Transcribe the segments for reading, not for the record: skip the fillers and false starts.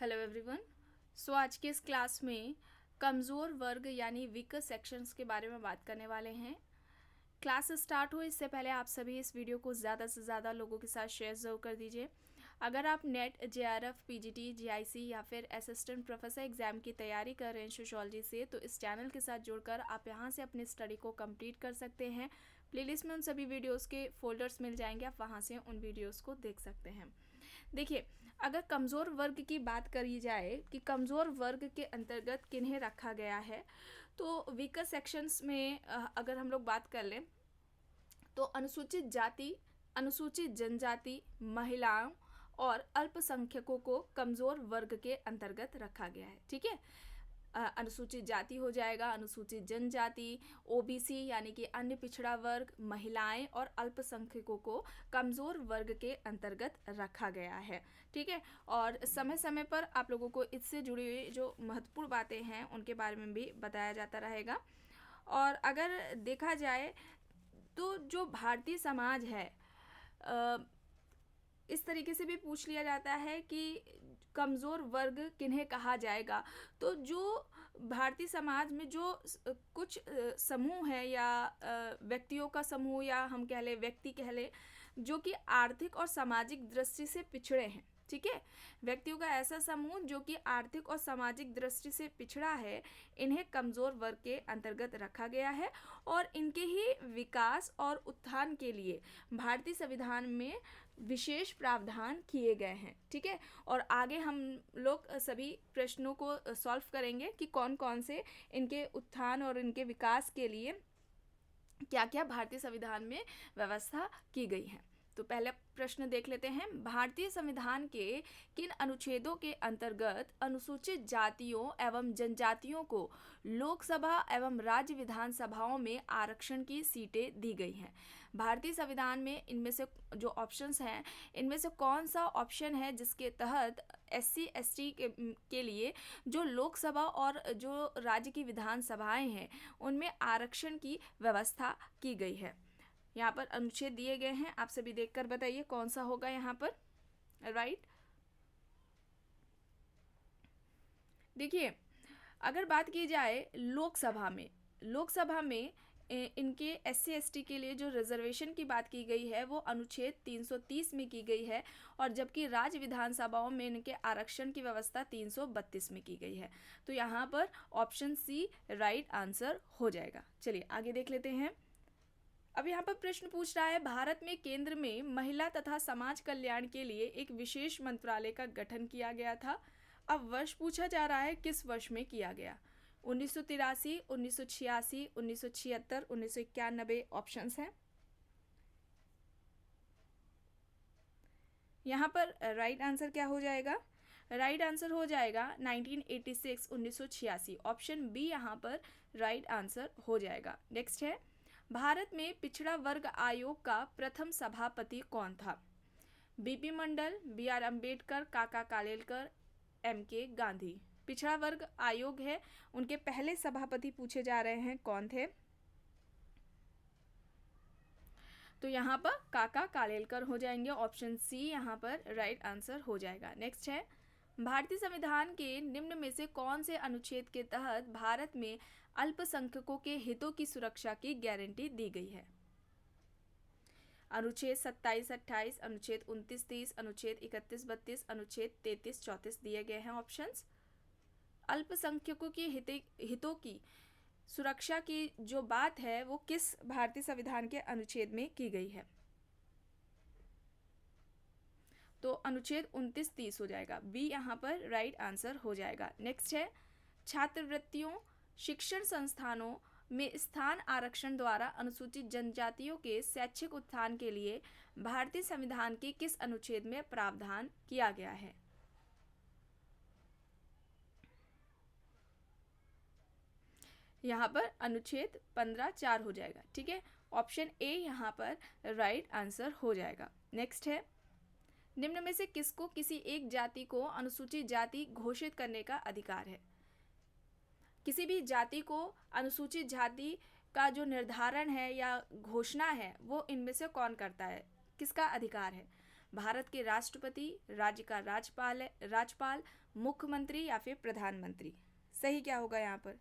Hello everyone. आज के इस क्लास में कमज़ोर वर्ग यानी वीकर सेक्शंस के बारे में बात करने वाले हैं। क्लास स्टार्ट हो इससे पहले आप सभी इस वीडियो को ज़्यादा से ज़्यादा लोगों के साथ शेयर ज़रूर कर दीजिए। अगर आप नेट जेआरएफ पीजीटी जीआईसी या फिर असिस्टेंट प्रोफेसर एग्ज़ाम की तैयारी कर रहे हैं सोशियोलॉजी से, तो इस चैनल के साथ जुड़कर आप यहाँ से अपनी स्टडी को कंप्लीट कर सकते हैं। प्लेलिस्ट में उन सभी वीडियोस के फोल्डर्स मिल जाएंगे, आप वहाँ से उन वीडियोस को देख सकते हैं। देखिए, अगर कमज़ोर वर्ग की बात करी जाए कि कमज़ोर वर्ग के अंतर्गत किन्हें रखा गया है, तो वीकर सेक्शंस में अगर हम लोग बात कर लें तो अनुसूचित जाति, अनुसूचित जनजाति, महिलाओं और अल्पसंख्यकों को कमज़ोर वर्ग के अंतर्गत रखा गया है। ठीक है, अनुसूचित जाति हो जाएगा, अनुसूचित जनजाति, ओबीसी यानी कि अन्य पिछड़ा वर्ग, महिलाएं और अल्पसंख्यकों को कमज़ोर वर्ग के अंतर्गत रखा गया है। ठीक है, और समय समय पर आप लोगों को इससे जुड़ी हुई जो महत्वपूर्ण बातें हैं उनके बारे में भी बताया जाता रहेगा। और अगर देखा जाए तो जो भारतीय समाज है, इस तरीके से भी पूछ लिया जाता है कि कमज़ोर वर्ग किन्हें कहा जाएगा। तो जो भारतीय समाज में जो कुछ समूह है या व्यक्तियों का समूह या हम कह लें व्यक्ति कह लें, जो कि आर्थिक और सामाजिक दृष्टि से पिछड़े हैं। ठीक है, व्यक्तियों का ऐसा समूह जो कि आर्थिक और सामाजिक दृष्टि से पिछड़ा है, इन्हें कमज़ोर वर्ग के अंतर्गत रखा गया है और इनके ही विकास और उत्थान के लिए भारतीय संविधान में विशेष प्रावधान किए गए हैं। ठीक है, और आगे हम लोग सभी प्रश्नों को सॉल्व करेंगे कि कौन कौन से इनके उत्थान और इनके विकास के लिए क्या क्या भारतीय संविधान में व्यवस्था की गई है। तो पहले प्रश्न देख लेते हैं, भारतीय संविधान के किन अनुच्छेदों के अंतर्गत अनुसूचित जातियों एवं जनजातियों को लोकसभा एवं राज्य विधानसभाओं में आरक्षण की सीटें दी गई हैं। भारतीय संविधान में इनमें से जो ऑप्शंस हैं, इनमें से कौन सा ऑप्शन है जिसके तहत SC ST के लिए जो लोकसभा और जो राज्य की विधानसभाएं हैं उनमें आरक्षण की व्यवस्था की गई है। यहाँ पर अनुच्छेद दिए गए हैं, आप सभी देखकर बताइए कौन सा होगा यहाँ पर। राइट, देखिए, अगर बात की जाए लोकसभा में इनके SC ST के लिए जो रिजर्वेशन की बात की गई है वो अनुच्छेद 330 में की गई है, और जबकि राज्य विधानसभाओं में इनके आरक्षण की व्यवस्था 332 में की गई है। तो यहाँ पर ऑप्शन सी राइट आंसर हो जाएगा। चलिए आगे देख लेते हैं। अब यहाँ पर प्रश्न पूछ रहा है, भारत में केंद्र में महिला तथा समाज कल्याण के लिए एक विशेष मंत्रालय का गठन किया गया था। अब वर्ष पूछा जा रहा है किस वर्ष में किया गया। 1983, 1986, 1976, 1991 ऑप्शंस हैं। यहाँ पर राइट आंसर क्या हो जाएगा? राइट आंसर हो जाएगा 1986, 1986। ऑप्शन बी यहाँ पर राइट आंसर हो जाएगा। नेक्स्ट है, भारत में पिछड़ा वर्ग आयोग का प्रथम सभापति कौन था? बीपी मंडल, BR अम्बेडकर, काका कालेलकर, MK गांधी। पिछड़ा वर्ग आयोग है, उनके पहले सभापति पूछे जा रहे हैं, कौन थे? तो यहाँ पर काका कालेलकर हो जाएंगे। ऑप्शन सी यहाँ पर राइट आंसर हो जाएगा। नेक्स्ट है, भारतीय संविधान के निम्न में से कौन से अनुच्छेद के तहत भारत में अल्पसंख्यकों के हितों की सुरक्षा की गारंटी दी गई है? अनुच्छेद 27-28, अनुच्छेद 29-30, अनुच्छेद 31-32, अनुच्छेद 33-34 दिए गए हैं ऑप्शंस। अल्पसंख्यकों के हितों की सुरक्षा की जो बात है वो किस भारतीय संविधान के अनुच्छेद में की गई है? तो अनुच्छेद 29-30 हो जाएगा। बी यहाँ पर राइट आंसर हो जाएगा। नेक्स्ट है, छात्रवृत्तियों, शिक्षण संस्थानों में स्थान आरक्षण द्वारा अनुसूचित जनजातियों के शैक्षिक उत्थान के लिए भारतीय संविधान के किस अनुच्छेद में प्रावधान किया गया है? यहाँ पर अनुच्छेद 15(4) हो जाएगा। ठीक है, ऑप्शन ए यहाँ पर राइट आंसर हो जाएगा। नेक्स्ट है, निम्न में से किसको किसी एक जाति को अनुसूचित जाति घोषित करने का अधिकार है? किसी भी जाति को अनुसूचित जाति का जो निर्धारण है या घोषणा है वो इनमें से कौन करता है, किसका अधिकार है? भारत के राष्ट्रपति, राज्य का राज्यपाल, मुख्यमंत्री या फिर प्रधानमंत्री? सही क्या होगा यहाँ पर?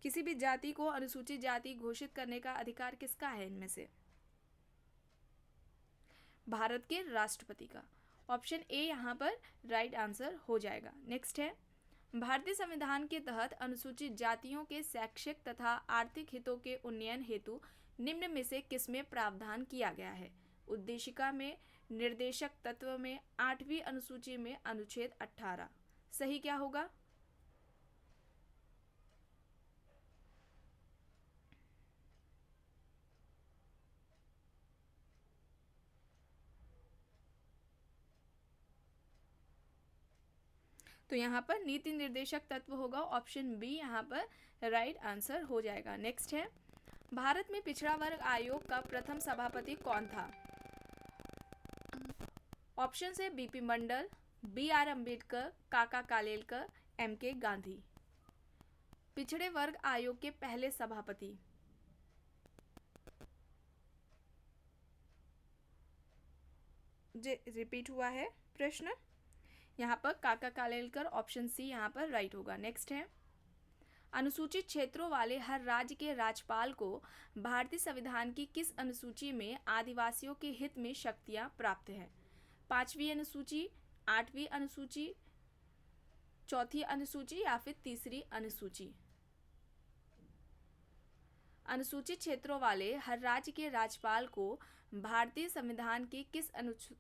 किसी भी जाति को अनुसूचित जाति घोषित करने का अधिकार किसका है इनमें से? भारत के राष्ट्रपति का। ऑप्शन ए यहाँ पर राइट आंसर हो जाएगा। नेक्स्ट है, भारतीय संविधान के तहत अनुसूचित जातियों के शैक्षिक तथा आर्थिक हितों के उन्नयन हेतु निम्न में से किसमें प्रावधान किया गया है? उद्देशिका में, निर्देशक तत्व में, 8वीं अनुसूची में, अनुच्छेद 18? सही क्या होगा? तो यहाँ पर नीति निर्देशक तत्व होगा। ऑप्शन बी यहाँ पर राइट आंसर हो जाएगा। नेक्स्ट है, भारत में पिछड़ा वर्ग आयोग का प्रथम सभापति कौन था? ऑप्शन है बीपी मंडल, BR अम्बेडकर, काका कालेलकर, MK गांधी। पिछड़े वर्ग आयोग के पहले सभापति? रिपीट हुआ है प्रश्न। यहाँ पर काका कालेलकर, ऑप्शन सी यहाँ पर राइट होगा। नेक्स्ट है, अनुसूचित क्षेत्रों वाले हर राज्य के राज्यपाल को भारतीय संविधान की किस अनुसूची में आदिवासियों के हित में शक्तियाँ प्राप्त हैं? 5वीं अनुसूची, 8वीं अनुसूची, 4थी अनुसूची या फिर 3री अनुसूची? अनुसूचित क्षेत्रों वाले हर राज्य के राज्यपाल को भारतीय संविधान की किस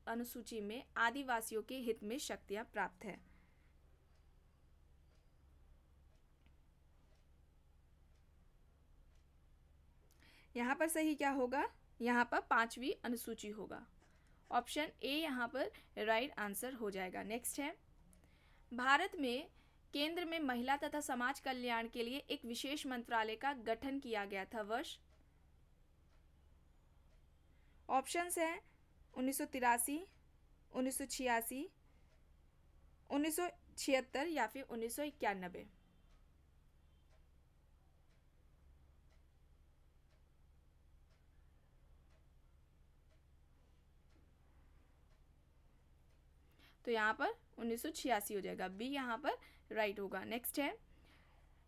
अनुसूची में आदिवासियों के हित में शक्तियां प्राप्त है? यहाँ पर सही क्या होगा? यहाँ पर 5वीं अनुसूची होगा। ऑप्शन ए यहाँ पर राइट आंसर हो जाएगा। नेक्स्ट है, भारत में केंद्र में महिला तथा समाज कल्याण के लिए एक विशेष मंत्रालय का गठन किया गया था वर्ष? ऑप्शंस हैं 1983, 1986, 1976 या फिर 1991। तो यहाँ पर 1986 हो जाएगा। बी यहाँ पर राइट होगा। नेक्स्ट है,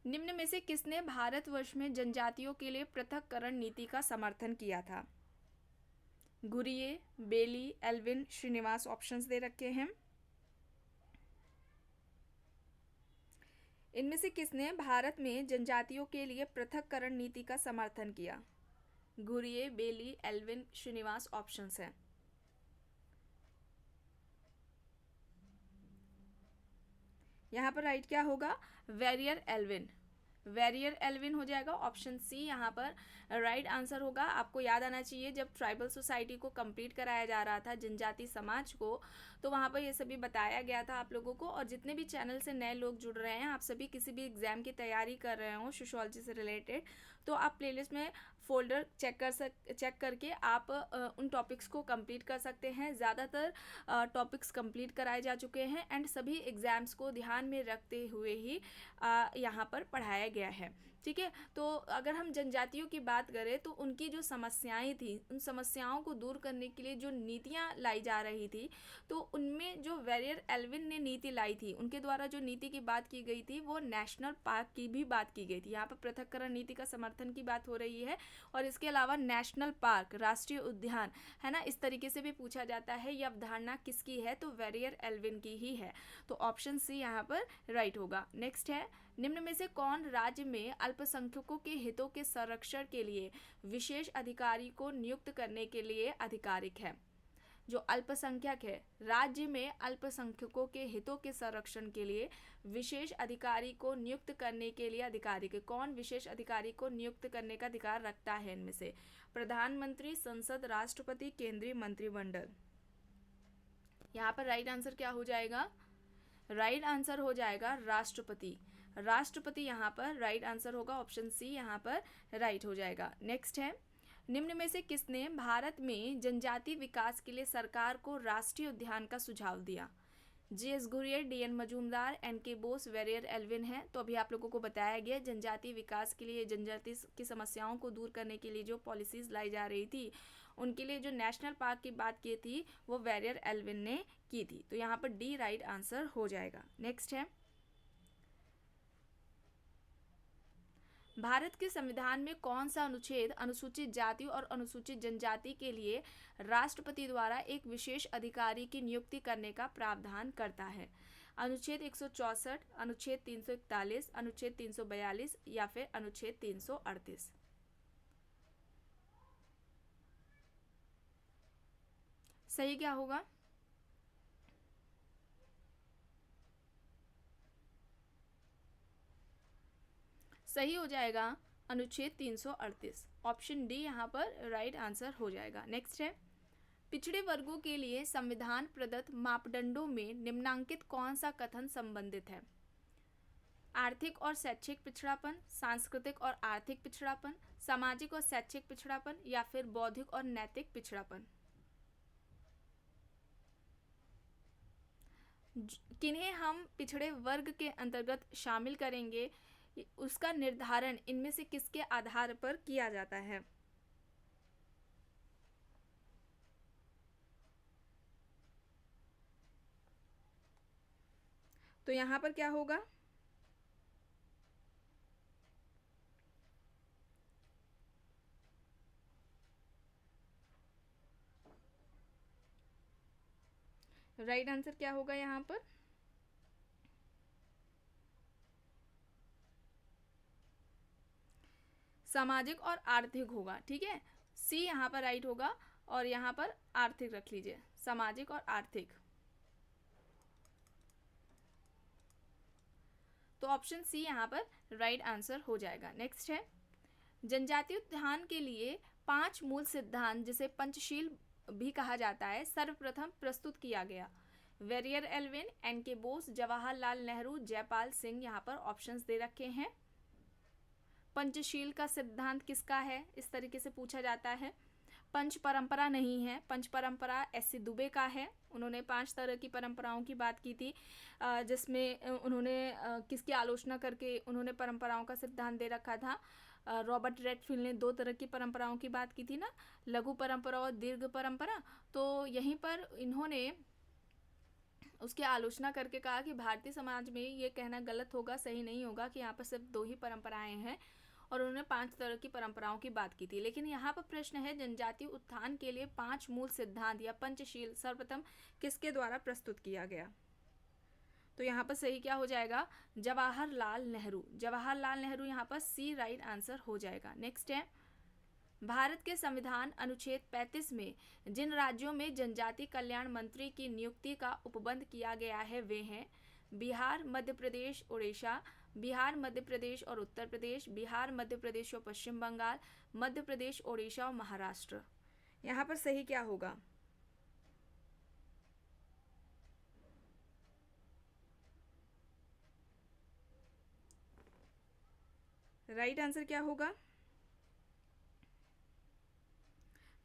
निम्न में से किसने भारतवर्ष में जनजातियों के लिए पृथक्करण नीति का समर्थन किया था? गुरिये, बेली, एल्विन, श्रीनिवास ऑप्शंस दे रखे हैं। इनमें से किसने भारत में जनजातियों के लिए पृथक्करण नीति का समर्थन किया? गुरिये, बेली, एल्विन, श्रीनिवास ऑप्शंस हैं। यहाँ पर राइट क्या होगा? Verrier Elwin. वेरियर एल्विन हो जाएगा। ऑप्शन सी यहाँ पर राइट आंसर होगा। आपको याद आना चाहिए, जब ट्राइबल सोसाइटी को कंप्लीट कराया जा रहा था, जनजाति समाज को, तो वहाँ पर ये सभी बताया गया था आप लोगों को। और जितने भी चैनल से नए लोग जुड़ रहे हैं, आप सभी किसी भी एग्जाम की तैयारी कर रहे हो सोशियोलॉजी से रिलेटेड, तो आप प्लेलिस्ट में फोल्डर चेक करके आप उन टॉपिक्स को कंप्लीट कर सकते हैं। ज़्यादातर टॉपिक्स कंप्लीट कराए जा चुके हैं एंड सभी एग्ज़ाम्स को ध्यान में रखते हुए ही यहाँ पर पढ़ाया गया है। ठीक है, तो अगर हम जनजातियों की बात करें तो उनकी जो समस्याएं थी, उन समस्याओं को दूर करने के लिए जो नीतियां लाई जा रही थी, तो उनमें जो वेरियर एल्विन ने नीति लाई थी, उनके द्वारा जो नीति की बात की गई थी वो नेशनल पार्क की भी बात की गई थी। यहाँ पर पृथक्करण नीति का समर्थन की बात हो रही है। और इसके अलावा नेशनल पार्क, राष्ट्रीय उद्यान, है ना, इस तरीके से भी पूछा जाता है ये अवधारणा किसकी है, तो वेरियर एल्विन की ही है। तो ऑप्शन सी यहाँ पर राइट होगा। नेक्स्ट है, निम्न में से कौन राज्य में अल्पसंख्यकों के हितों के संरक्षण के लिए विशेष अधिकारी को नियुक्त करने के लिए अधिकारिक है? जो अल्पसंख्यक है, राज्य में अल्पसंख्यकों के हितों के संरक्षण के लिए विशेष अधिकारी को नियुक्त करने के लिए अधिकारिक है। कौन विशेष अधिकारी को नियुक्त करने का अधिकार रखता है इनमें से? प्रधानमंत्री, संसद, राष्ट्रपति, केंद्रीय मंत्रिमंडल? यहाँ पर राइट आंसर क्या हो जाएगा? राइट आंसर हो जाएगा राष्ट्रपति। राष्ट्रपति यहाँ पर राइट आंसर होगा। ऑप्शन सी यहाँ पर राइट हो जाएगा। नेक्स्ट है, निम्न में से किसने भारत में जनजाति विकास के लिए सरकार को राष्ट्रीय उद्यान का सुझाव दिया? GS घुरियर, DN Majumdar, NK Bose, Verrier Elwin है। तो अभी आप लोगों को बताया गया जनजातीय विकास के लिए, जनजाति की समस्याओं को दूर करने के लिए जो पॉलिसीज लाई जा रही थी, उनके लिए जो नेशनल पार्क की बात की थी वो वेरियर एल्विन ने की थी। तो यहाँ पर डी राइट आंसर हो जाएगा। नेक्स्ट है, भारत के संविधान में कौन सा अनुच्छेद अनुसूचित जाति और अनुसूचित जनजाति के लिए राष्ट्रपति द्वारा एक विशेष अधिकारी की नियुक्ति करने का प्रावधान करता है? अनुच्छेद 164, अनुच्छेद 341, अनुच्छेद 342 या फिर अनुच्छेद 338? सही क्या होगा? सही हो जाएगा अनुच्छेद 338। ऑप्शन डी यहाँ पर राइट आंसर हो जाएगा। नेक्स्ट है, पिछड़े वर्गों के लिए संविधान प्रदत्त मापदंडों में निम्नांकित कौन सा कथन संबंधित है? आर्थिक और शैक्षिक पिछड़ापन, सांस्कृतिक और आर्थिक पिछड़ापन, सामाजिक और शैक्षिक पिछड़ापन या फिर बौद्धिक और नैतिक पिछड़ापन? किन्हें हम पिछड़े वर्ग के अंतर्गत शामिल करेंगे, उसका निर्धारण इनमें से किसके आधार पर किया जाता है? तो यहाँ पर क्या होगा? राइट आंसर क्या होगा यहाँ पर? सामाजिक और आर्थिक होगा। ठीक है, सी यहाँ पर राइट होगा और यहाँ पर आर्थिक रख लीजिए, सामाजिक और आर्थिक। तो ऑप्शन सी यहाँ पर राइट आंसर हो जाएगा। नेक्स्ट है, जनजातीय उत्थान के लिए 5 मूल सिद्धांत, जिसे पंचशील भी कहा जाता है, सर्वप्रथम प्रस्तुत किया गया। Verrier Elwin, NK Bose, Jawaharlal Nehru, Jaipal Singh. यहाँ पर ऑप्शंस दे रखे हैं। पंचशील का सिद्धांत किसका है, इस तरीके से पूछा जाता है। पंच परंपरा नहीं है, पंच परंपरा SC दुबे का है। उन्होंने 5 तरह की परंपराओं की बात की थी, जिसमें उन्होंने किसकी आलोचना करके उन्होंने परंपराओं का सिद्धांत दे रखा था। रॉबर्ट रेडफील्ड ने 2 तरह की परंपराओं की बात की थी ना, लघु परंपरा और दीर्घ परंपरा। तो यहीं पर इन्होंने उसकी आलोचना करके कहा कि भारतीय समाज में ये कहना गलत होगा, सही नहीं होगा कि यहाँ पर सिर्फ 2 ही परंपराएं हैं, और उन्होंने 5 तरह की परंपराओं की बात की थी। लेकिन यहाँ पर प्रश्न है, जनजातीय उत्थान के लिए 5 मूल सिद्धांत या पंचशील सर्वप्रथम किसके द्वारा प्रस्तुत किया गया? तो यहाँ पर सही क्या हो जाएगा? जवाहरलाल नेहरू। जवाहरलाल नेहरू यहाँ पर सी राइट आंसर हो जाएगा। नेक्स्ट है, भारत के संविधान अनुच्छेद 35 में जिन राज्यों में जनजाति कल्याण मंत्री की नियुक्ति का उपबंध किया गया है वे हैं बिहार, मध्य प्रदेश, उड़ीसा, बिहार, मध्य प्रदेश और उत्तर प्रदेश, बिहार, मध्य प्रदेश और पश्चिम बंगाल, मध्य प्रदेश, उड़ीसा और महाराष्ट्र। यहाँ पर सही क्या होगा? राइट आंसर क्या होगा?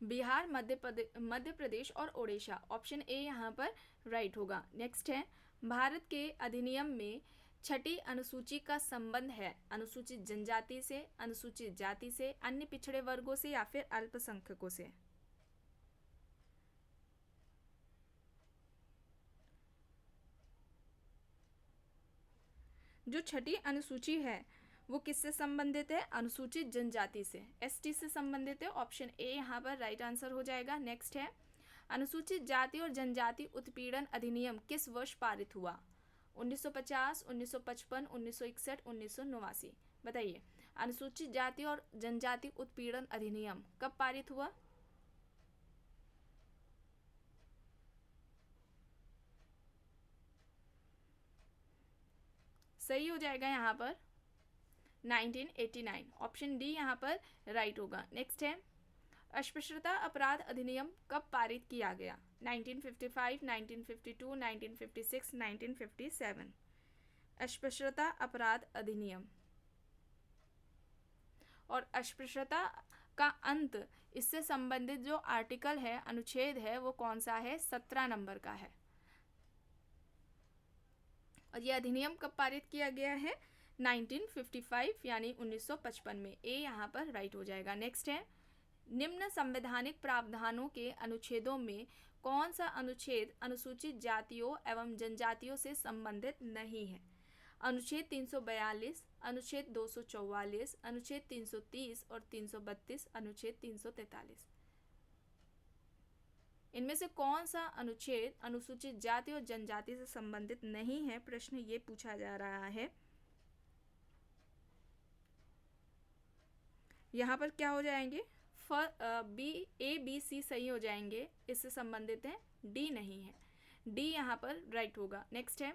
बिहार, मध्य प्रदेश और ओडिशा। ऑप्शन ए यहाँ पर राइट होगा। नेक्स्ट है, भारत के अधिनियम में 6ठी अनुसूची का संबंध है अनुसूचित जनजाति से, अनुसूचित जाति से, अन्य पिछड़े वर्गों से या फिर अल्पसंख्यकों से? जो 6ठी अनुसूची है वो किससे संबंधित है? अनुसूचित जनजाति से, ST से संबंधित है। ऑप्शन ए यहाँ पर राइट आंसर हो जाएगा। नेक्स्ट है, अनुसूचित जाति और जनजाति उत्पीड़न अधिनियम किस वर्ष पारित हुआ? 1950, 1955, 1961, 1989? बताइए, अनुसूचित जाति और जनजाति उत्पीड़न अधिनियम कब पारित हुआ? सही हो जाएगा यहाँ पर 1989। ऑप्शन डी यहाँ पर राइट होगा। नेक्स्ट है, अस्पृश्यता अपराध अधिनियम कब पारित किया गया? 1955, 1952, 1956, 1957? अस्पृश्यता अपराध अधिनियम। और अस्पृश्यता का अंत, इससे संबंधित जो आर्टिकल है, अनुच्छेद है, वो कौन सा है? 17 नंबर का है। और यह अधिनियम कब पारित किया गया है? 1955 यानी 1955 में। ए यहाँ पर राइट हो जाएगा। नेक्स्ट है, निम्न संवैधानिक प्रावधानों के अनुच्छेदों में कौन सा अनुच्छेद अनुसूचित जातियों एवं जनजातियों से संबंधित नहीं है? अनुच्छेद 342, अनुच्छेद 244, अनुच्छेद 330 और 332, अनुच्छेद 343। इनमें से कौन सा अनुच्छेद अनुसूचित जाति और जनजाति से संबंधित नहीं है? प्रश्न ये पूछा जा रहा है। यहाँ पर क्या हो जाएंगे? ए बी सी सही हो जाएंगे, इससे संबंधित है। डी नहीं है, डी यहाँ पर राइट होगा। नेक्स्ट है,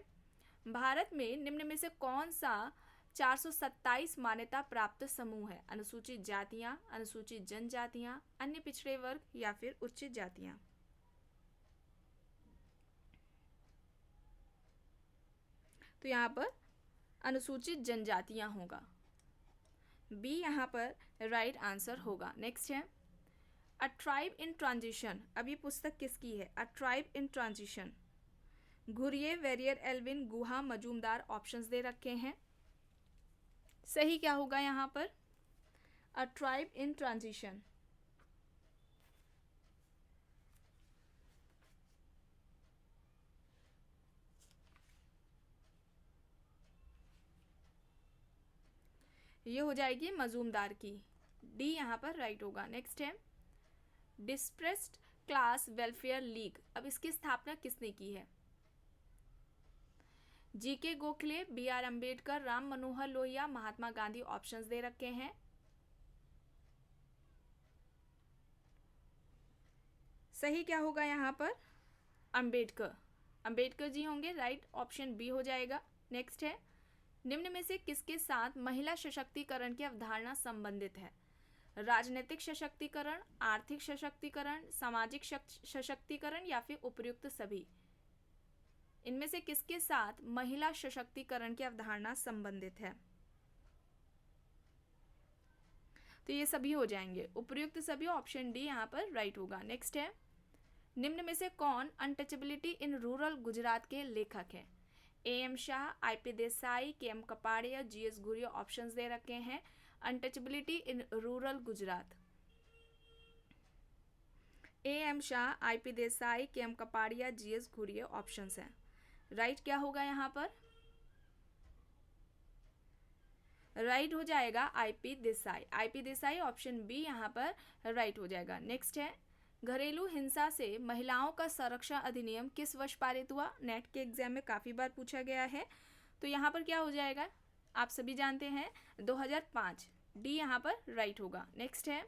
भारत में निम्न में से कौन सा 427 मान्यता प्राप्त समूह है? अनुसूचित जातियां, अनुसूचित जनजातियां, अन्य पिछड़े वर्ग या फिर उच्च जातियां? तो यहाँ पर अनुसूचित जनजातियां होगा। बी यहाँ पर राइट आंसर होगा। नेक्स्ट है, अ ट्राइब इन ट्रांजिशन। अब ये पुस्तक किसकी है? A tribe in transition. Ghurye, Verrier, Elwin, Guha, Majumdar options दे रखे हैं। सही क्या होगा यहाँ पर? A tribe in transition. ये हो जाएगी मजूमदार की। डी यहाँ पर राइट होगा। नेक्स्ट है, डिस्प्रेस्ड क्लास वेलफेयर लीग। अब इसकी स्थापना किसने की है? G K Gokhale, B R Ambedkar, Ram Manohar Lohia, Mahatma Gandhi options दे रखे हैं। सही क्या होगा यहाँ पर? अम्बेडकर। अम्बेडकर जी होंगे, राइट ऑप्शन बी हो जाएगा। नेक्स्ट है, निम्न में से किसके साथ महिला सशक्तिकरण की अवधारणा संबंधित है? राजनीतिक सशक्तिकरण, आर्थिक सशक्तिकरण, सामाजिक सशक्तिकरण या फिर उपयुक्त सभी? इनमें से किसके साथ महिला सशक्तिकरण की अवधारणा संबंधित है? तो ये सभी हो जाएंगे, उपयुक्त सभी। ऑप्शन डी यहाँ पर राइट होगा। नेक्स्ट है, निम्न में से कौन अनटचेबिलिटी इन रूरल गुजरात के लेखक हैं? A M. Shah, I P. Desai, K M. Kapadia, G S. Ghurye options दे रखे हैं। Untouchability in rural Gujarat, A M. Shah, I P. Desai, K M. Kapadia, G S. Ghurye options हैं। राइट क्या होगा यहाँ पर? राइट हो जाएगा I P. Desai. I P. Desai option B यहाँ पर राइट हो जाएगा। नेक्स्ट है, घरेलू हिंसा से महिलाओं का संरक्षण अधिनियम किस वर्ष पारित हुआ? नेट के एग्जाम में काफ़ी बार पूछा गया है, तो यहाँ पर क्या हो जाएगा? आप सभी जानते हैं 2005। डी यहाँ पर राइट होगा। नेक्स्ट है,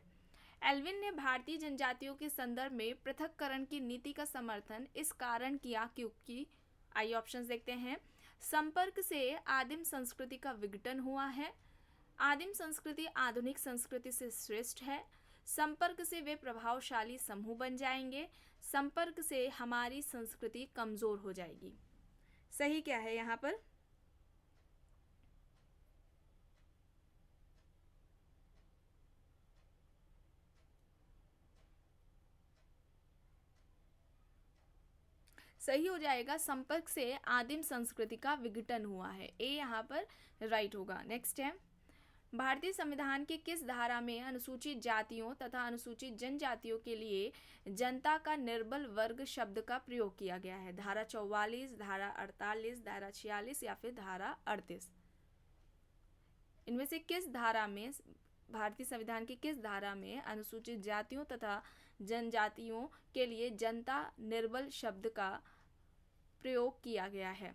एल्विन ने भारतीय जनजातियों के संदर्भ में पृथक्करण की नीति का समर्थन इस कारण किया क्योंकि, आइए ऑप्शंस देखते हैं। संपर्क से आदिम संस्कृति का विघटन हुआ है, आदिम संस्कृति आधुनिक संस्कृति से श्रेष्ठ है, संपर्क से वे प्रभावशाली समूह बन जाएंगे, संपर्क से हमारी संस्कृति कमजोर हो जाएगी। सही क्या है यहाँ पर? सही हो जाएगा, संपर्क से आदिम संस्कृति का विघटन हुआ है। ए यहाँ पर राइट होगा। नेक्स्ट है, भारतीय संविधान के किस धारा में अनुसूचित जातियों तथा अनुसूचित जनजातियों के लिए जनता का निर्बल वर्ग शब्द का प्रयोग किया गया है? धारा 44, धारा 48, धारा 46 या फिर धारा 38? इनमें से किस धारा में, भारतीय संविधान की किस धारा में अनुसूचित जातियों तथा जनजातियों के लिए जनता निर्बल शब्द का प्रयोग किया गया है?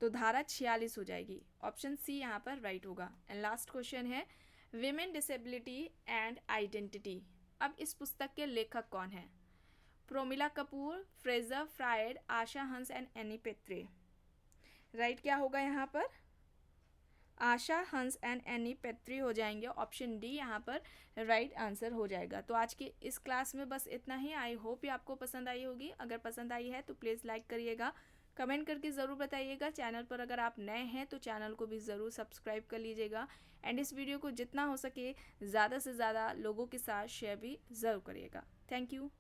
तो धारा 46 हो जाएगी। ऑप्शन सी यहाँ पर राइट होगा। एंड लास्ट क्वेश्चन है, विमेन डिसेबिलिटी एंड आइडेंटिटी। अब इस पुस्तक के लेखक कौन है? प्रोमिला कपूर, फ्रेजर फ्रायड, आशा हंस एंड एनी पेत्रे। राइट क्या होगा यहाँ पर? आशा हंस एंड एनी पेत्री हो जाएंगे। ऑप्शन डी यहाँ पर राइट आंसर हो जाएगा। तो आज की इस क्लास में बस इतना ही। आई होप ये आपको पसंद आई होगी। अगर पसंद आई है तो प्लीज़ लाइक करिएगा, कमेंट करके ज़रूर बताइएगा। चैनल पर अगर आप नए हैं तो चैनल को भी ज़रूर सब्सक्राइब कर लीजिएगा। एंड इस वीडियो को जितना हो सके ज़्यादा से ज़्यादा लोगों के साथ शेयर भी ज़रूर करिएगा। Thank you.